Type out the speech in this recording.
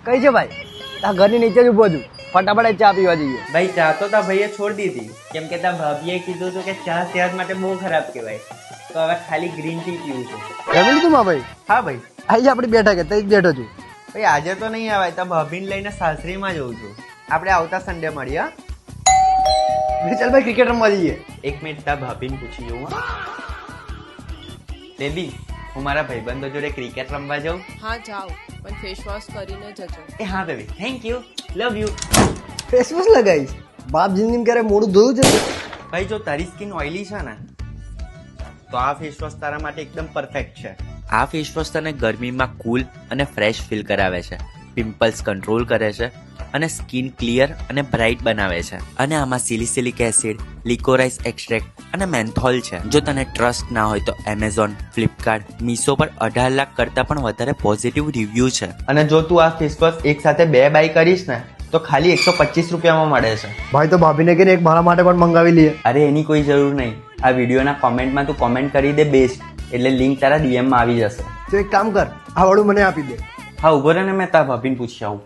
કઈ છે ભાઈ? તા ઘરની નીચે જ ઉભો છું, ફટાફટ ચા પીવા જઈએ. ભાઈ ચા તો તા ભાઈએ છોડી દીધી, કેમ કે તા ભાભીએ કીધું હતું કે ચા સેહત માટે બહુ ખરાબ કહેવાય, તો હવે ખાલી ગ્રીન ટી પીવું છું. જમી લીધું માં ભાઈ? હા ભાઈ. આજે આપણે બેઠા કે તઈ જ બેઠો છું. ભાઈ આજે તો નહીં આવાય, તા ભાભીને લઈને સાસરીમાં જઉં છું. આપણે આવતા સન્ડે મળીએ. હા ચાલ ભાઈ ક્રિકેટ રમવા જઈએ. એક મિનિટ તા ભાભીને પૂછી જોઉં. બેબી, હું મારા ભાઈબંધો જોડે ક્રિકેટ રમવા જાઉં? હા જાઓ, પણ ફેસ વોશ કરીને જજો. એ હા baby, thank you, love you. Face wash લગાવીશ? બાપ જિંદગીમાં ક્યારે મોડું ધોયું છે? ભાઈ જો તારી સ્કિન ઓઇલી છે ને, તો આ ફેસ વોશ તારા માટે એકદમ પરફેક્ટ છે. આ ફેસ વોશ તને ગરમીમાં કૂલ અને ફ્રેશ ફીલ કરાવે છે, પિમ્પલ્સ કંટ્રોલ કરે છે અને સ્કિન ક્લિયર અને બ્રાઇટ બનાવે છે. અને આમાં સિલિસિલિક એસિડ, લિકોરાઇસ એક્સ્ટ્રેક્ટ અને મેન્થોલ છે. જો તને ટ્રસ્ટ ના હોય તો એમેઝોન, ફ્લિપકાર્ટ, મીશો પર 18 લાખ કરતાં પણ વધારે પોઝિટિવ રિવ્યૂ છે. અને જો તું આ ફેસ વોશ એક સાથે 2 બાય કરીશ ને તો ખાલી 125 રૂપિયામાં મળે છે. ભાઈ તો ભાભીને કહીને એક મારા માટે પણ મંગાવી લઈએ. અરે એની કોઈ જરૂર નહીં, આ વિડીયોના કોમેન્ટમાં તું કોમેન્ટ કરી દે બેસ્ટ, એટલે લિંક તારા ડીએમમાં આવી જશે. તો એક કામ કર, આ વાળું મને આપી દે. હા ઉભો રહે ને, મેં તારા ભાભીને પૂછી આવું.